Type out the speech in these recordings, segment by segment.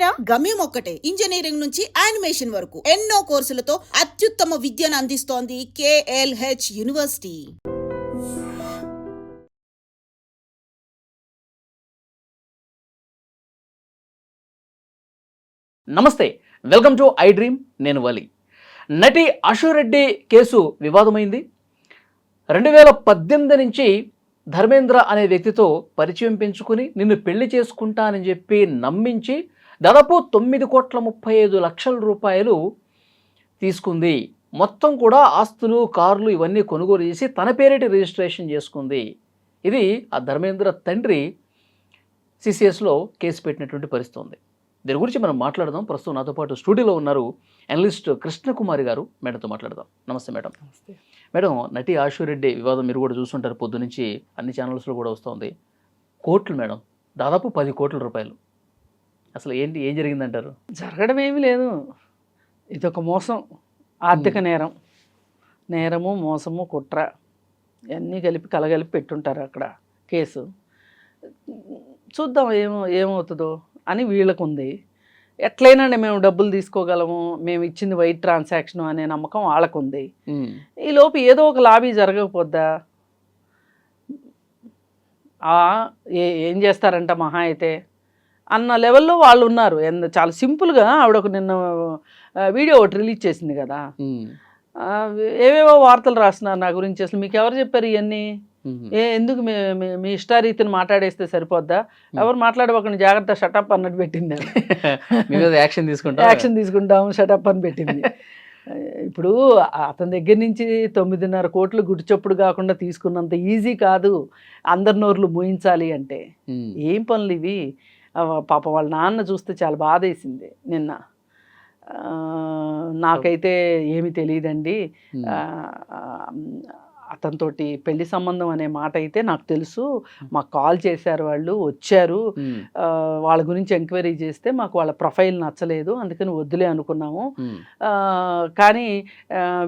ఇంతేరా? గమ్యం ఒక్కటే, ఇంజనీరింగ్ నుంచి యానిమేషన్ వరకు ఎన్నో కోర్సులతో అత్యుత్తమ విద్యను అందిస్తోంది KLH యూనివర్సిటీ. నమస్తే, వెల్కమ్ టు ఐ డ్రీమ్. నేను వలి. నటి అశురెడ్డి కేసు వివాదమైంది. 2018 నుంచి ధర్మేంద్ర అనే వ్యక్తితో పరిచయం పెంచుకుని నిన్ను పెళ్లి చేసుకుంటానని చెప్పి నమ్మించి దాదాపు 9,35,00,000 రూపాయలు తీసుకుంది. మొత్తం కూడా ఆస్తులు, కార్లు ఇవన్నీ కొనుగోలు చేసి తన పేరిట రిజిస్ట్రేషన్ చేసుకుంది. ఇది ఆ ధర్మేంద్ర తండ్రి CCSలో కేసు పెట్టినటువంటి పరిస్థితి ఉంది. దీని గురించి మనం మాట్లాడదాం. ప్రస్తుతం నాతో పాటు స్టూడియోలో ఉన్నారు అనలిస్ట్ కృష్ణకుమారి గారు. మేడంతో మాట్లాడదాం. నమస్తే మేడం. నమస్తే మేడం, నటి ఆశురెడ్డి వివాదం మీరు కూడా చూస్తుంటారు, పొద్దు నుంచి అన్ని ఛానల్స్లో కూడా వస్తుంది. కోట్లు మేడం, దాదాపు 10 కోట్ల రూపాయలు. అసలు ఏం జరిగిందంటారు? జరగడం ఏమీ లేదు. ఇదొక మోసం, ఆర్థిక నేరము, మోసము, కుట్ర ఇవన్నీ కలగలిపి పెట్టుంటారు అక్కడ కేసు. చూద్దాం ఏమవుతుందో అని వీళ్ళకు ఉంది. ఎట్లయినా మేము డబ్బులు తీసుకోగలము, మేము ఇచ్చింది వైట్ ట్రాన్సాక్షన్ అనే నమ్మకం వాళ్ళకు ఉంది. ఈ లోపు ఏదో ఒక లాబీ జరగకపోద్దా? ఏం చేస్తారంట మహా అయితే అన్న లెవెల్లో వాళ్ళు ఉన్నారు. చాలా సింపుల్గా ఆవిడ నిన్న వీడియో ఒకటి రిలీజ్ చేసింది కదా, ఏవేవో వార్తలు రాస్తున్నారు నా గురించి. అసలు మీకు ఎవరు చెప్పారు ఇవన్నీ? ఎందుకు మీ ఇష్టారీతిని మాట్లాడేస్తే సరిపోద్దా? ఎవరు మాట్లాడబోకండి, జాగ్రత్త, షటప్ అన్నట్టు పెట్టింది. యాక్షన్ తీసుకుంటాము, షటప్ అని పెట్టింది. ఇప్పుడు అతని దగ్గర నుంచి 9.5 కోట్లు గుడిచప్పుడు కాకుండా తీసుకున్నంత ఈజీ కాదు అందరి నోర్లు మూయించాలి అంటే. ఏం పనులు ఇవి? పాప వాళ్ళ నాన్న చూస్తే చాలా బాధ వేసింది నిన్న. నాకైతే ఏమి తెలియదండి, అతనితోటి పెళ్లి సంబంధం అనే మాట అయితే నాకు తెలుసు, మాకు కాల్ చేశారు, వాళ్ళు వచ్చారు, వాళ్ళ గురించి ఎంక్వైరీ చేస్తే మాకు వాళ్ళ ప్రొఫైల్ నచ్చలేదు, అందుకని వద్దులే అనుకున్నాము. కానీ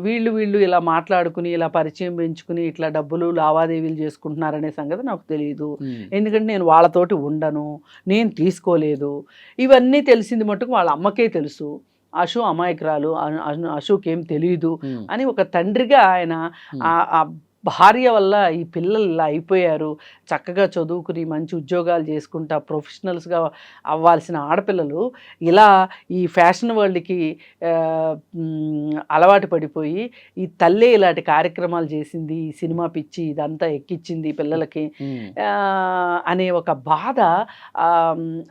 వీళ్ళు ఇలా మాట్లాడుకుని, ఇలా పరిచయం పెంచుకుని ఇట్లా డబ్బులు లావాదేవీలు చేసుకుంటున్నారనే సంగతి నాకు తెలియదు. ఎందుకంటే నేను వాళ్ళతోటి ఉండను, నేను తీసుకోలేదు. ఇవన్నీ తెలిసింది మటుకు వాళ్ళ అమ్మకే తెలుసు. అశు అమాయకురాలు, అశుకేం తెలియదు అని ఒక తండ్రిగా ఆయన ఆ భార్య వల్ల ఈ పిల్లలు ఇలా అయిపోయారు. చక్కగా చదువుకుని మంచి ఉద్యోగాలు చేసుకుంటా ప్రొఫెషనల్స్గా అవ్వాల్సిన ఆడపిల్లలు ఇలా ఈ ఫ్యాషన్ వరల్డ్కి అలవాటు పడిపోయి ఈ తల్లే ఇలాంటి కార్యక్రమాలు చేసింది, ఈ సినిమా పిచ్చి ఇదంతా ఎక్కించింది పిల్లలకి అనే ఒక బాధ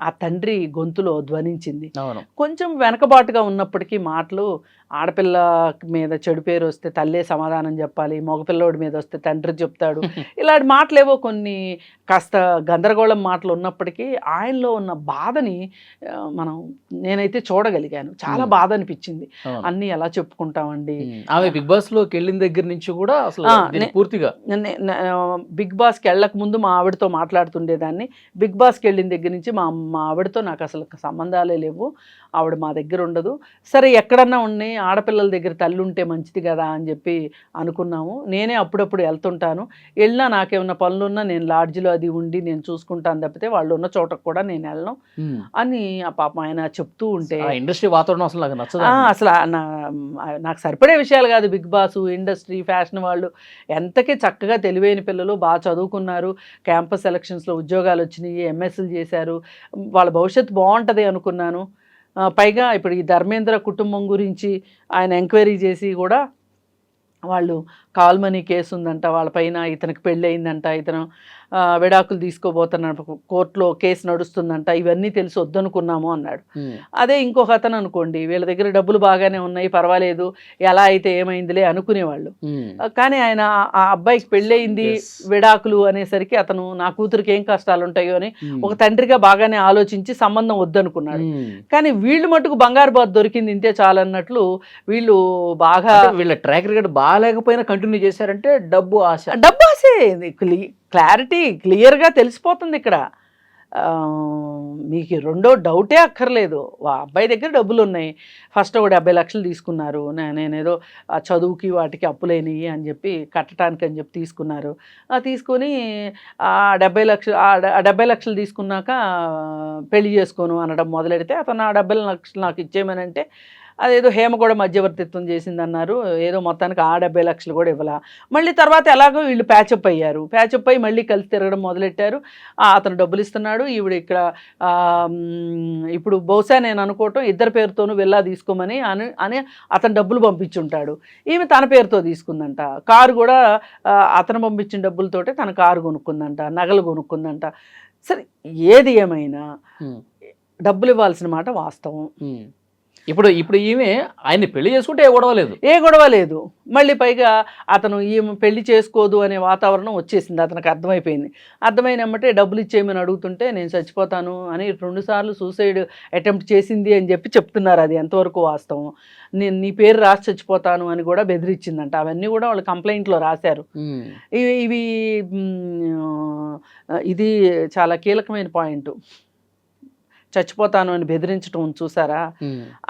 ఆ తండ్రి గొంతులో ధ్వనించింది. కొంచెం వెనకబాటుగా ఉన్నప్పటికీ మాటలు, ఆడపిల్ల మీద చెడు పేరు వస్తే తల్లే సమాధానం చెప్పాలి, మగపిల్లోడి మీద వస్తే తండ్రి చెప్తాడు, ఇలాంటి మాటలేవో కొన్ని కాస్త గందరగోళం మాటలు ఉన్నప్పటికీ ఆయనలో ఉన్న బాధని నేనైతే చూడగలిగాను. చాలా బాధ అనిపించింది. అన్నీ ఎలా చెప్పుకుంటామండి. ఆమె బిగ్ బాస్లోకి వెళ్ళిన దగ్గర నుంచి కూడా అసలు పూర్తిగా బిగ్ బాస్కి వెళ్ళక ముందు మా ఆవిడతో మాట్లాడుతుండేదాన్ని. బిగ్ బాస్కి వెళ్ళిన దగ్గర నుంచి మా ఆవిడతో నాకు అసలు సంబంధాలే లేవు, ఆవిడ మా దగ్గర ఉండదు. సరే ఎక్కడన్నా ఉన్నాయి, ఆడపిల్లల దగ్గర తల్లి ఉంటే మంచిది కదా అని చెప్పి అనుకున్నాము. నేనే అప్పుడప్పుడు వెళ్తుంటాను, వెళ్ళినా నాకేమన్నా పనులున్నా నేను లాడ్జ్లో అది ఉండి నేను చూసుకుంటాను తప్పితే వాళ్ళు ఉన్న చోటకు కూడా నేను వెళ్ళను అని ఆ పాపం ఆయన చెప్తూ ఉంటే, ఇండస్ట్రీ వాతావరణం అసలు నాకు నచ్చదు. అసలు నాకు సరిపడే విషయాలు కాదు. బిగ్ బాస్, ఇండస్ట్రీ, ఫ్యాషన్ వాళ్ళు ఎంతకీ చక్కగా తెలివైన పిల్లలు, బాగా చదువుకున్నారు, క్యాంపస్ ఎలక్షన్స్లో ఉద్యోగాలు వచ్చినాయి, ఎంఎస్లు చేశారు, వాళ్ళ భవిష్యత్తు బాగుంటుంది అనుకున్నాను. పైగా ఇప్పుడు ఈ ధర్మేంద్ర కుటుంబం గురించి ఆయన ఎంక్వైరీ చేసి కూడా వాళ్ళు కాల్ మనీ కేసు ఉందంట వాళ్ళపైన, ఇతనికి పెళ్ళి అయిందంట, ఇతను విడాకులు తీసుకోబోతున్న కోర్టులో కేసు నడుస్తుందంట, ఇవన్నీ తెలిసి వద్దనుకున్నాము అన్నాడు. అదే ఇంకొక అతను అనుకోండి, వీళ్ళ దగ్గర డబ్బులు బాగానే ఉన్నాయి, పర్వాలేదు, ఎలా అయితే ఏమైందిలే అనుకునేవాళ్ళు. కానీ ఆయన ఆ అబ్బాయికి పెళ్ళయింది, విడాకులు అనేసరికి అతను నా కూతురికి ఏం కష్టాలు ఉంటాయో అని ఒక తండ్రిగా బాగానే ఆలోచించి సంబంధం వద్దనుకున్నాడు. కానీ వీళ్ళు మటుకు బంగారు బాత్ దొరికింది ఇంతే చాలన్నట్లు వీళ్ళు బాగా, వీళ్ళ ట్రాక్ రికార్డ్ బాగాలేకపోయినా కంటిన్యూ చేశారంటే డబ్బు ఆశే. క్లారిటీ క్లియర్గా తెలిసిపోతుంది ఇక్కడ. మీకు రెండో డౌటే అక్కర్లేదు, ఆ అబ్బాయి దగ్గర డబ్బులు ఉన్నాయి. ఫస్ట్ ఒక 70 లక్షలు తీసుకున్నారు, నేనేదో చదువుకి వాటికి అప్పులేనివి అని చెప్పి కట్టడానికి అని చెప్పి తీసుకున్నారు. తీసుకొని ఆ 70 లక్షలు తీసుకున్నాక పెళ్లి చేసుకోను అనడం మొదలెడితే అతను ఆ 70 లక్షలు నాకు ఇచ్చేయమనంటే అదేదో హేమ కూడా మధ్యవర్తిత్వం చేసిందన్నారు. ఏదో మొత్తానికి ఆ 70 లక్షలు కూడా ఇవ్వాల. మళ్ళీ తర్వాత ఎలాగో వీళ్ళు ప్యాచప్ అయ్యారు. ప్యాచప్ అయ్యి మళ్ళీ కలిసి తిరగడం మొదలెట్టారు. అతను డబ్బులు ఇస్తున్నాడు, ఈవిడ ఇక్కడ ఇప్పుడు బహుశా నేను అనుకోవటం ఇద్దరి పేరుతోనూ వెళ్ళా తీసుకోమని అని అతను డబ్బులు పంపించుంటాడు. ఈమె తన పేరుతో తీసుకుందంట. కారు కూడా అతను పంపించిన డబ్బులతోటే తన కారు కొనుక్కుందంట, నగలు కొనుక్కుందంట. సరే ఏది ఏమైనా డబ్బులు ఇవ్వాల్సిన మాట వాస్తవం. ఇప్పుడు ఈమె ఆయన్ని పెళ్లి చేసుకుంటే ఏ గొడవ లేదు. మళ్ళీ పైగా అతను ఈమె పెళ్లి చేసుకోదు అనే వాతావరణం వచ్చేసింది, అతనికి అర్థమైపోయింది. అర్థమైనమ్మటే డబ్బులు ఇచ్చేయమని అడుగుతుంటే నేను చచ్చిపోతాను అని 2 సార్లు సూసైడ్ అటెంప్ట్ చేసింది అని చెప్పి చెప్తున్నారు. అది ఎంతవరకు వాస్తవం? నేను నీ పేరు రాసి చచ్చిపోతాను అని కూడా బెదిరించిందంట. అవన్నీ కూడా వాళ్ళు కంప్లైంట్లో రాశారు. ఇది చాలా కీలకమైన పాయింట్. చచ్చిపోతాను అని బెదిరించడం చూసారా,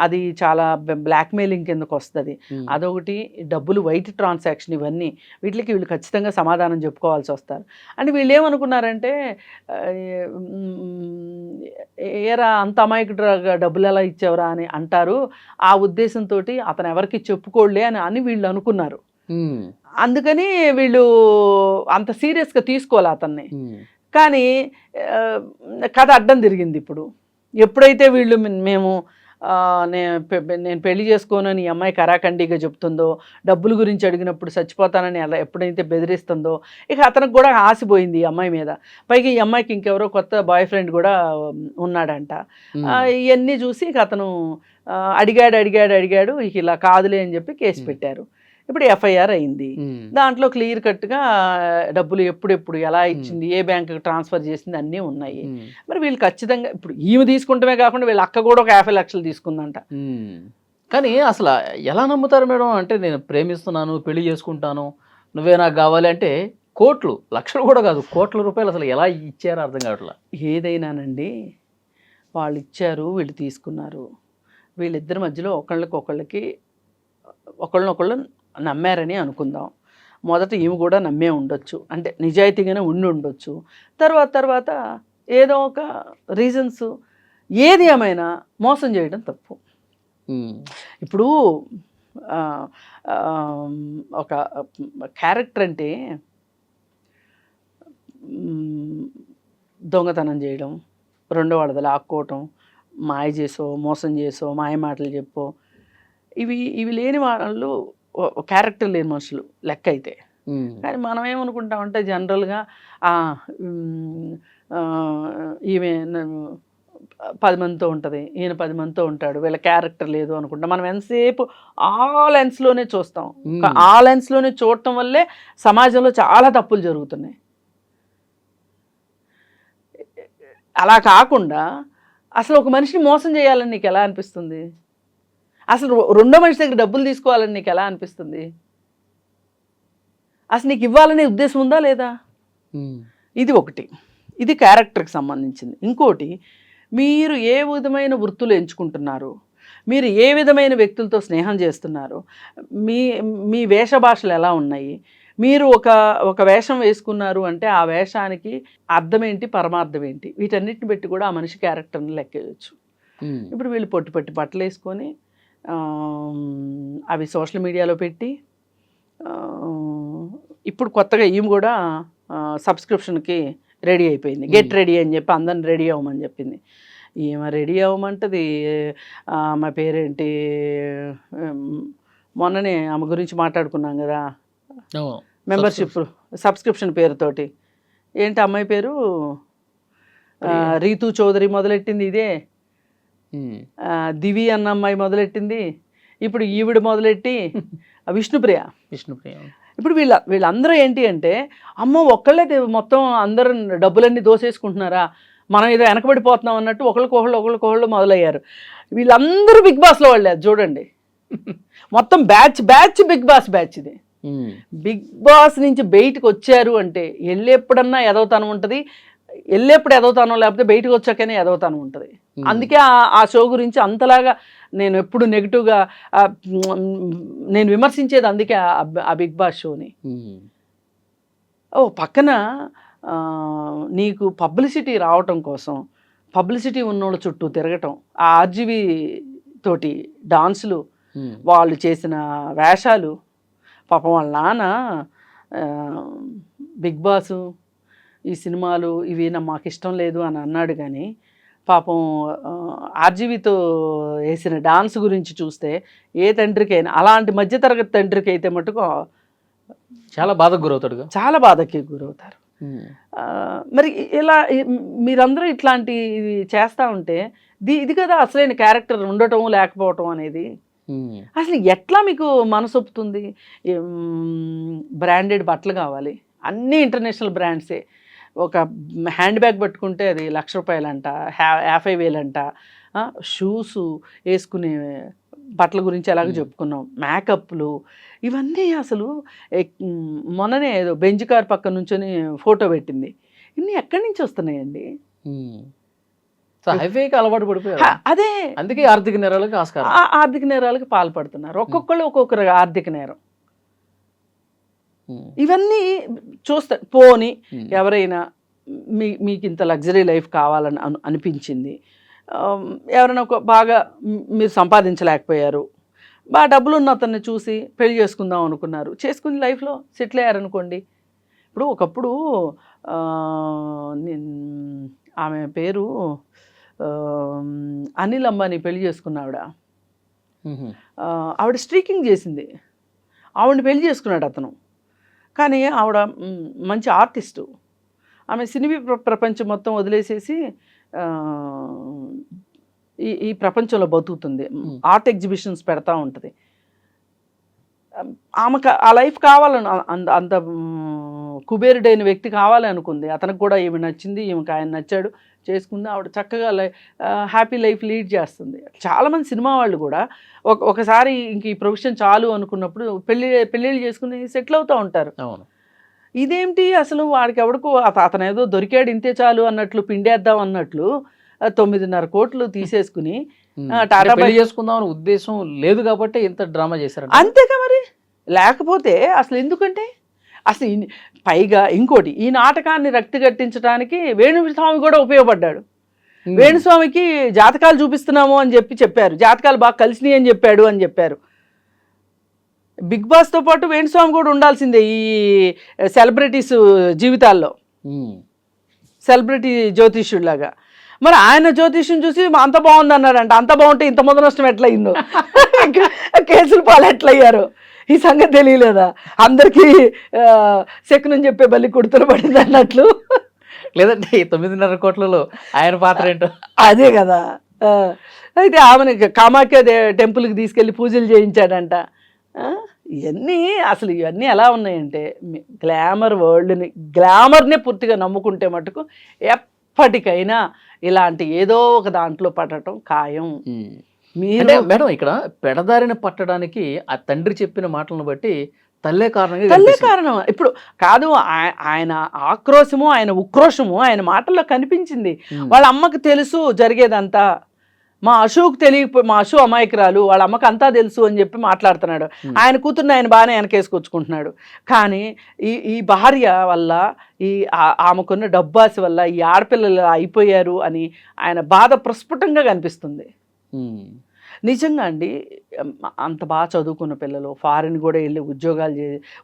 అది చాలా బ్లాక్మెయిలింగ్ కిందకు వస్తుంది. అదొకటి. డబ్బులు వైట్ ట్రాన్సాక్షన్, ఇవన్నీ వీళ్ళు ఖచ్చితంగా సమాధానం చెప్పుకోవాల్సి వస్తారు. అని వీళ్ళు ఏమనుకున్నారంటే ఏరా అంత అమాయకుడు డబ్బులు ఎలా ఇచ్చేవరా అని అంటారు, ఆ ఉద్దేశంతో అతను ఎవరికి చెప్పుకోలే అని వీళ్ళు అనుకున్నారు. అందుకని వీళ్ళు అంత సీరియస్గా తీసుకోవాలి అతన్ని. కానీ కథ అడ్డం తిరిగింది. ఇప్పుడు ఎప్పుడైతే వీళ్ళు నేను పెళ్లి చేసుకోనని ఈ అమ్మాయి కరాఖండిగా చెప్తుందో, డబ్బుల గురించి అడిగినప్పుడు చచ్చిపోతానని అలా ఎప్పుడైతే బెదిరిస్తుందో, ఇక అతనికి కూడా ఆసిపోయింది ఈ అమ్మాయి మీద. పైగా ఈ అమ్మాయికి ఇంకెవరో కొత్త బాయ్ ఫ్రెండ్ కూడా ఉన్నాడంట. ఇవన్నీ చూసి ఇక అతను అడిగాడు. ఇక ఇలా కాదులే అని చెప్పి కేసు పెట్టారు. ఇప్పుడు ఎఫ్ఐఆర్ అయింది. దాంట్లో క్లియర్ కట్గా డబ్బులు ఎప్పుడెప్పుడు ఎలా ఇచ్చింది, ఏ బ్యాంకుకి ట్రాన్స్ఫర్ చేసింది అన్నీ ఉన్నాయి. మరి వీళ్ళు ఖచ్చితంగా ఇప్పుడు ఈమె తీసుకుంటమే కాకుండా వీళ్ళ అక్క కూడా ఒక 50 లక్షలు తీసుకుందంట. కానీ అసలు ఎలా నమ్ముతారు మేడం? అంటే నేను ప్రేమిస్తున్నాను, పెళ్లి చేసుకుంటాను, నువ్వే నాకు కావాలి అంటే కోట్లు, లక్షలు కూడా కాదు, కోట్ల రూపాయలు అసలు ఎలా ఇచ్చారో అర్థం కావట్లా. ఏదైనానండి, వాళ్ళు ఇచ్చారు, వీళ్ళు తీసుకున్నారు. వీళ్ళిద్దరి మధ్యలో ఒకళ్ళనొకళ్ళు నమ్మారని అనుకుందాం. మొదట ఈమె కూడా నమ్మే ఉండొచ్చు, అంటే నిజాయితీగానే ఉండొచ్చు. తర్వాత ఏదో ఒక రీజన్స్, ఏది ఏమైనా మోసం చేయడం తప్పు. ఇప్పుడు ఒక క్యారెక్టర్ అంటే దొంగతనం చేయడం, రెండో వాళ్ళది లాక్కోవటం, మాయ చేసో, మోసం చేసో, మాయ మాటలు చెప్పో, ఇవి లేని వాళ్ళు క్యారెక్టర్ లేని మనుషులు లెక్క అయితే. కానీ మనం ఏమనుకుంటామంటే జనరల్గా ఈమె 10 మందితో ఉంటుంది, ఈయన 10 మందితో ఉంటాడు, వీళ్ళ క్యారెక్టర్ లేదు అనుకుంటాం. మనం ఎంతసేపు ఆ లెన్స్లోనే చూస్తాం. ఆ లెన్స్లోనే చూడటం వల్లే సమాజంలో చాలా తప్పులు జరుగుతున్నాయి. అలా కాకుండా అసలు ఒక మనిషిని మోసం చేయాలని నీకు ఎలా అనిపిస్తుంది? అసలు రెండో మనిషి దగ్గర డబ్బులు తీసుకోవాలని నీకు ఎలా అనిపిస్తుంది? అసలు నీకు ఇవ్వాలనే ఉద్దేశం ఉందా లేదా? ఇది ఒకటి. ఇది క్యారెక్టర్కి సంబంధించింది. ఇంకోటి, మీరు ఏ విధమైన వృత్తులు ఎంచుకుంటున్నారు, మీరు ఏ విధమైన వ్యక్తులతో స్నేహం చేస్తున్నారు, మీ వేషభాషలు ఎలా ఉన్నాయి, మీరు ఒక వేషం వేసుకున్నారు అంటే ఆ వేషానికి అర్థం ఏంటి, పరమార్థం ఏంటి, వీటన్నిటిని బట్టి కూడా ఆ మనిషి క్యారెక్టర్ని లెక్కేయచ్చు. ఇప్పుడు వీళ్ళు పొట్టి బట్టలు వేసుకొని అవి సోషల్ మీడియాలో పెట్టి, ఇప్పుడు కొత్తగా ఈమె కూడా సబ్స్క్రిప్షన్కి రెడీ అయిపోయింది. గెట్ రెడీ అని చెప్పి అందరిని రెడీ అవ్వమని చెప్పింది. ఈమె రెడీ అవ్వమంటది. మా పేరేంటి, మొన్ననే ఆమె గురించి మాట్లాడుకున్నాం కదా, మెంబర్షిప్ సబ్స్క్రిప్షన్ పేరుతోటి. ఏంటి అమ్మాయి పేరు? రీతూ చౌదరి మొదలెట్టింది ఇదే. దివి అన్న అమ్మాయి మొదలెట్టింది. ఇప్పుడు ఈవిడ మొదలెట్టి విష్ణుప్రియ. ఇప్పుడు వీళ్ళందరూ ఏంటి అంటే, అమ్మో ఒక్కళ్ళే మొత్తం అందరూ డబ్బులన్నీ దోసేసుకుంటున్నారా, మనం ఏదో వెనకబడిపోతున్నాం అన్నట్టు ఒకళ్ళకొకళ్ళు మొదలయ్యారు. వీళ్ళందరూ బిగ్ బాస్లో వాళ్ళే. చూడండి, మొత్తం బ్యాచ్ బిగ్ బాస్ బ్యాచ్ ఇది. బిగ్ బాస్ నుంచి బయటకు వచ్చారు అంటే ఎప్పుడన్నా ఎదవతనం ఉంటుంది, వెళ్ళేప్పుడు ఎదవుతానో లేకపోతే బయటకు వచ్చాకనే ఎదవుతాను ఉంటుంది. అందుకే ఆ షో గురించి అంతలాగా నేను ఎప్పుడు నెగిటివ్గా నేను విమర్శించేది, అందుకే ఆ బిగ్ బాస్ షోని. పక్కన నీకు పబ్లిసిటీ రావటం కోసం పబ్లిసిటీ ఉన్నోళ్ళ చుట్టూ తిరగటం, ఆ ఆర్జీవి తోటి డాన్సులు, వాళ్ళు చేసిన వేషాలు, పాపం వాళ్ళ నాన్న బిగ్ బాసు ఈ సినిమాలు ఇవి మాకు ఇష్టం లేదు అని అన్నాడు. కానీ పాపం ఆర్జీవితో వేసిన డాన్స్ గురించి చూస్తే ఏ తండ్రికైనా, అలాంటి మధ్యతరగతి తండ్రికి అయితే మటుకు చాలా బాధకు గురవుతాడు, చాలా బాధకి గురవుతారు. మరి ఇలా మీరందరూ ఇట్లాంటివి చేస్తూ ఉంటే ఇది కదా అసలైన క్యారెక్టర్ ఉండటం లేకపోవటం అనేది. అసలు ఎట్లా మీకు మనసొప్పుతుంది? బ్రాండెడ్ బట్టలు కావాలి, అన్నీ ఇంటర్నేషనల్ బ్రాండ్సే. ఒక హ్యాండ్ బ్యాగ్ పట్టుకుంటే అది ₹1,00,000 అంట, 50,000 అంట. షూస్ వేసుకునే బట్టల గురించి ఎలాగో చెప్పుకున్నాం, మేకప్లు, ఇవన్నీ అసలు మొన్ననే ఏదో బెంజ్ కార్ పక్కన నుంచొని ఫోటో పెట్టింది. ఇన్ని ఎక్కడి నుంచి వస్తున్నాయండి? హైవేకి అలవాటు పడిపోయారు. అదే, అందుకే ఆర్థిక నేరాలకు ఆస్కారం. ఆర్థిక నేరాలకు పాల్పడుతున్నారు, ఒక్కొక్కళ్ళు ఒక్కొక్కరు ఆర్థిక నేరం. ఇవన్నీ చూస్తారు. పోని ఎవరైనా మీకు ఇంత లగ్జరీ లైఫ్ కావాలని అనిపించింది, ఎవరైనా బాగా మీరు సంపాదించలేకపోయారు, బాగా డబ్బులు ఉన్న అతన్ని చూసి పెళ్లి చేసుకుందాం అనుకున్నారు, చేసుకుని లైఫ్లో సెటిల్ అయ్యారనుకోండి. ఇప్పుడు ఒకప్పుడు ఆమె పేరు అనిల్ అంబానీ పెళ్లి చేసుకున్న ఆవిడ స్ట్రీకింగ్ చేసింది, ఆవిడని పెళ్లి చేసుకున్నాడు అతను. కానీ ఆవిడ మంచి ఆర్టిస్టు, ఆమె సినీ ప్రపంచం మొత్తం వదిలేసేసి ఈ ప్రపంచంలో బతుకుతుంది, ఆర్ట్ ఎగ్జిబిషన్స్ పెడతా ఉంటుంది. ఆమెకు ఆ లైఫ్ కావాలని, అంత కుబేరుడైన వ్యక్తి కావాలి అనుకుంది. అతనికి కూడా ఈమె నచ్చింది, ఈమెకు ఆయన నచ్చాడు, చేసుకుంది. ఆవిడ చక్కగా హ్యాపీ లైఫ్ లీడ్ చేస్తుంది. చాలామంది సినిమా వాళ్ళు కూడా ఒకసారి ఇంక ఈ ప్రొఫెషన్ చాలు అనుకున్నప్పుడు పెళ్ళిళ్ళు చేసుకుని సెటిల్ అవుతూ ఉంటారు. అవును. ఇదేమిటి అసలు వాడికి ఎవడికో అతను ఏదో దొరికాడు ఇంతే చాలు అన్నట్లు, పిండేద్దాం అన్నట్లు 9.5 కోట్లు తీసేసుకుని టాటా పెళ్లి చేసుకుందాం అనే ఉద్దేశం లేదు కాబట్టి ఇంత డ్రామా చేశారు. అంతేగా మరి, లేకపోతే అసలు ఎందుకంటే అసలు పైగా ఇంకోటి, ఈ నాటకాన్ని రక్తి కట్టించడానికి వేణుస్వామి కూడా ఉపయోగపడ్డాడు. వేణుస్వామికి జాతకాలు చూపిస్తున్నాము అని చెప్పారు, జాతకాలు బాగా కలిసినాయి అని చెప్పారు. బిగ్ బాస్తో పాటు వేణుస్వామి కూడా ఉండాల్సిందే ఈ సెలబ్రిటీస్ జీవితాల్లో, సెలబ్రిటీ జ్యోతిష్యుడిలాగా. మరి ఆయన జ్యోతిష్యం చూసి అంత బాగుంది అన్నాడంట. అంత బాగుంటే ఇంత మొదటి నష్టం ఎట్లయిందో, కేసులు పాలు ఎట్లయ్యారు, ఈ సంగతి తెలియలేదా? అందరికీ శకునం చెప్పే బల్లి కుడుతులు పడింది అన్నట్లు. లేదంటే 9.5 కోట్లలో ఆయన పాత్ర ఏంటో అదే కదా. అయితే ఆమెను కామాఖ్య టెంపుల్కి తీసుకెళ్ళి పూజలు చేయించాడంట. ఇవన్నీ ఎలా ఉన్నాయంటే, గ్లామర్ వరల్డ్ని, గ్లామర్నే పూర్తిగా నమ్ముకుంటే మటుకు ఎప్పటికైనా ఇలాంటి ఏదో ఒక దాంట్లో పడటం ఖాయం. మేడం ఇక్కడ పెడదారిన పట్టడానికి ఆ తండ్రి చెప్పిన మాటలను బట్టి తల్లే కారణం. ఇప్పుడు కాదు, ఆయన ఆక్రోశము, ఆయన ఉక్రోషము ఆయన మాటల్లో కనిపించింది. వాళ్ళ అమ్మకు తెలుసు జరిగేదంతా, మా అశోక్ తెలియకపోయి, మా అశోక్ అమాయకురాలు, వాళ్ళ అమ్మకి అంతా తెలుసు అని చెప్పి మాట్లాడుతున్నాడు. ఆయన కూతుర్ని ఆయన బాగానే వెనకేసుకొచ్చుకుంటున్నాడు. కానీ ఈ భార్య వల్ల, ఆమెకున్న డబ్బాసి వల్ల ఈ ఆడపిల్లలు అయిపోయారు అని ఆయన బాధ ప్రస్ఫుటంగా కనిపిస్తుంది. నిజంగా అండి, అంత బాగా చదువుకున్న పిల్లలు, ఫారిన్ కూడా వెళ్ళి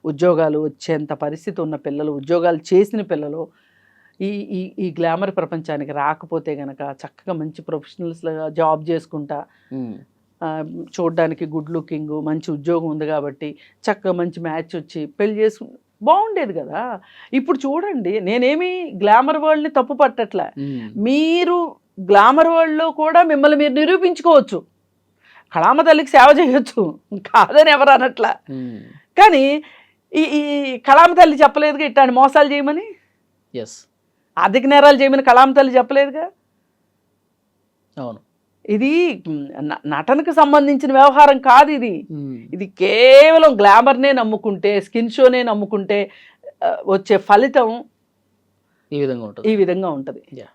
ఉద్యోగాలు వచ్చేంత పరిస్థితి ఉన్న పిల్లలు, ఉద్యోగాలు చేసిన పిల్లలు ఈ గ్లామర్ ప్రపంచానికి రాకపోతే గనక చక్కగా మంచి ప్రొఫెషనల్స్గా జాబ్ చేసుకుంటా, చూడడానికి గుడ్ లుకింగ్, మంచి ఉద్యోగం ఉంది కాబట్టి చక్కగా మంచి మ్యాచ్ వచ్చి పెళ్లి చేసుకు బాగుండేది కదా. ఇప్పుడు చూడండి, నేనేమి గ్లామర్ వరల్డ్ని తప్పు పట్టట్లే, మీరు గ్లామర్ వరల్డ్లో కూడా మిమ్మల్ని మీరు నిరూపించుకోవచ్చు, కళామ తల్లికి సేవ చేయొచ్చు, కాదని ఎవరు అనట్లా. కానీ ఈ కళామ తల్లి చెప్పలేదుగా ఇట్లాంటి మోసాలు చేయమని, ఆర్థిక నేరాలు చేయమని కళామ తల్లి చెప్పలేదుగా. అవును, ఇది నటనకు సంబంధించిన వ్యవహారం కాదు. ఇది కేవలం గ్లామర్నే నమ్ముకుంటే, స్కిన్ షోనే నమ్ముకుంటే వచ్చే ఫలితం ఈ విధంగా ఉంటుంది. ఈ విధంగా ఉంటుంది. Yeah.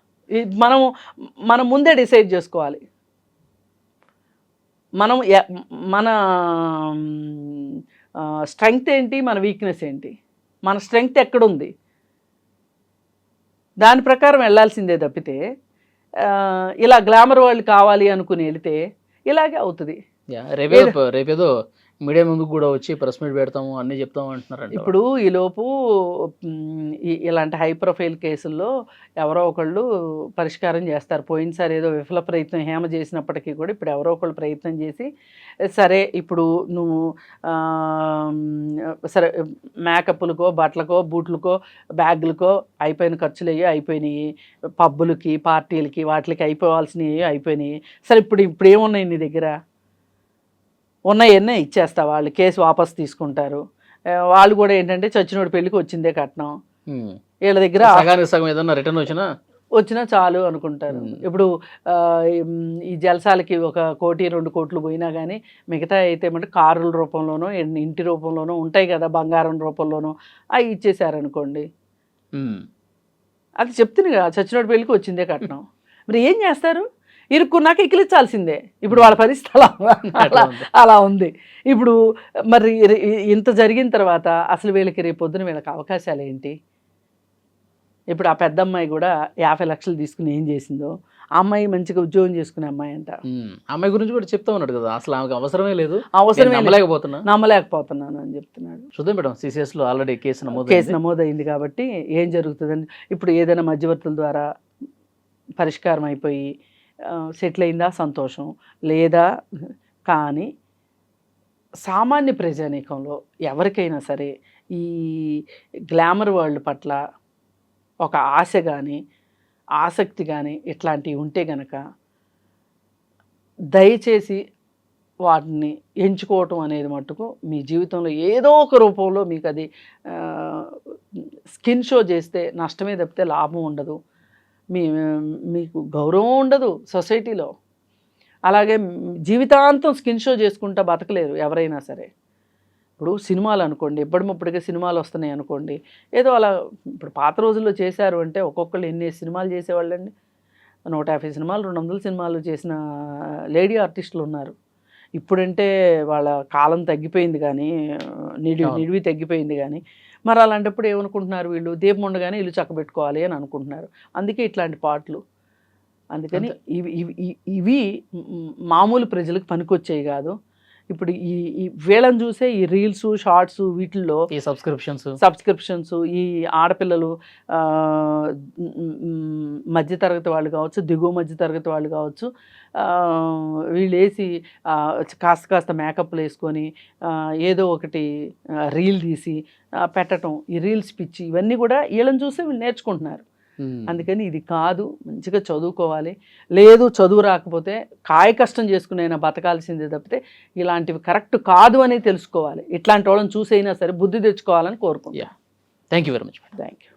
మనం ముందే డిసైడ్ చేసుకోవాలి. మన స్ట్రెంగ్త్ ఏంటి, మన వీక్నెస్ ఏంటి, మన స్ట్రెంగ్త్ ఎక్కడుంది, దాని ప్రకారం వెళ్ళాల్సిందే తప్పితే ఇలా గ్లామర్ వాళ్ళు కావాలి అనుకుని వెళితే ఇలాగే అవుతుంది. రేపేదో మీడియా ముందుకు కూడా వచ్చి ప్రెస్ మీట్ పెడతాము అన్నీ చెప్తాము అంటున్నారండి. ఇప్పుడు ఈలోపు ఇలాంటి హై ప్రొఫైల్ కేసుల్లో ఎవరో ఒకళ్ళు పరిష్కారం చేస్తారు. పోయినసారి ఏదో విఫల ప్రయత్నం హేమ చేసినప్పటికీ కూడా ఇప్పుడు ఎవరో ఒకళ్ళు ప్రయత్నం చేసి సరే ఇప్పుడు నువ్వు సరే మేకప్లకో బట్టలకో బూట్లకో బ్యాగులకో అయిపోయిన ఖర్చులు అయిపోయినాయి, పబ్బులకి పార్టీలకి వాటికి అయిపోవాల్సినవి అయిపోయినాయి. సరే ఇప్పుడు ఏమున్నాయి నీ దగ్గర? ఉన్నాయన్నీ ఇచ్చేస్తా, వాళ్ళు కేసు వాపస్ తీసుకుంటారు. వాళ్ళు కూడా ఏంటంటే చచ్చినోడి పెళ్ళికి వచ్చిందే కట్నం, వీళ్ళ దగ్గర సగం ఏదన్నా రిటర్న్ వచ్చినా చాలు అనుకుంటారు. ఇప్పుడు ఈ జలసాలకి 1 కోటి 2 కోట్లు పోయినా కానీ మిగతా అయితే ఏమంటే కారుల రూపంలోనో ఇంటి రూపంలోనో ఉంటాయి కదా, బంగారం రూపంలోనో అవి ఇచ్చేసారనుకోండి. అది చెప్తుంది కదా, చచ్చినోడి పెళ్ళికి వచ్చిందే కట్నం. మరి ఏం చేస్తారు? ఇరుక్కున్నాక ఇకిలించాల్సిందే. ఇప్పుడు వాళ్ళ పరిస్థితి అలా ఉంది. ఇప్పుడు మరి ఇంత జరిగిన తర్వాత అసలు వీళ్ళకి రేపు పొద్దున వీళ్ళకి అవకాశాలు ఏంటి? ఇప్పుడు ఆ పెద్ద అమ్మాయి కూడా 50 లక్షలు తీసుకుని ఏం చేసిందో, ఆ అమ్మాయి మంచిగా ఉద్యోగం చేసుకునే అమ్మాయి అంట. అమ్మాయి గురించి కూడా చెప్తా ఉన్నాడు కదా, అసలు ఆమెకు అవసరమే లేదు, నమ్మలేకపోతున్నాను అని చెప్తున్నాడు. చూద్దాం మేడం, సిసిఎస్ లో ఆల్రెడీ కేసు నమోదైంది కాబట్టి ఏం జరుగుతుందని ఇప్పుడు ఏదైనా మధ్యవర్తుల ద్వారా పరిష్కారం అయిపోయి సెటిల్ అయిందా సంతోషం, లేదా కానీ సామాన్య ప్రజానీకంలో ఎవరికైనా సరే ఈ గ్లామర్ వరల్డ్ పట్ల ఒక ఆశ కానీ ఆసక్తి కానీ ఇట్లాంటివి ఉంటే గనక దయచేసి వాటిని ఎంచుకోవటం అనేది మట్టుకు మీ జీవితంలో ఏదో ఒక రూపంలో మీకు అది స్కిన్ షో చేస్తే నష్టమే తప్పితే లాభం ఉండదు. మీకు గౌరవం ఉండదు సొసైటీలో. అలాగే జీవితాంతం స్కిన్ షో చేసుకుంటా బతకలేరు ఎవరైనా సరే. ఇప్పుడు సినిమాలు అనుకోండి, ఎప్పటికప్పుడుగా సినిమాలు వస్తున్నాయి అనుకోండి, ఏదో అలా ఇప్పుడు పాత రోజుల్లో చేశారు అంటే ఒక్కొక్కళ్ళు ఎన్ని సినిమాలు చేసేవాళ్ళండి. 150 సినిమాలు 200 సినిమాలు చేసిన లేడీ ఆర్టిస్టులు ఉన్నారు. ఇప్పుడంటే వాళ్ళ కాలం తగ్గిపోయింది కానీ నిడివి తగ్గిపోయింది కానీ మరి అలాంటప్పుడు ఏమనుకుంటున్నారు వీళ్ళు, దీపం ఉండగానే ఇల్లు చక్కబెట్టుకోవాలి అని అనుకుంటున్నారు. అందుకే ఇట్లాంటి పాటలు. అందుకని ఇవి మామూలు ప్రజలకు పనికొచ్చేవి కాదు. ఇప్పుడు ఈ వీళ్ళని చూసే ఈ రీల్స్ షార్ట్స్ వీటిల్లో ఈ సబ్స్క్రిప్షన్స్ ఈ ఆడపిల్లలు మధ్యతరగతి వాళ్ళు కావచ్చు, దిగువ మధ్యతరగతి వాళ్ళు కావచ్చు, వీళ్ళు వేసి కాస్త మేకప్లు వేసుకొని ఏదో ఒకటి రీల్ తీసి పెట్టడం, ఈ రీల్స్ పిచ్చి ఇవన్నీ కూడా వీళ్ళని చూసి వీళ్ళు నేర్చుకుంటున్నారు. అందుకని ఇది కాదు, మంచిగా చదువుకోవాలి. లేదు చదువు రాకపోతే కాయ కష్టం చేసుకునైనా బతకాల్సిందే తప్పితే ఇలాంటివి కరెక్ట్ కాదు అని తెలుసుకోవాలి. ఇట్లాంటి వాళ్ళని చూసైనా సరే బుద్ధి తెచ్చుకోవాలని కోరుకుంటున్నాను. Thank you very much. Thank you.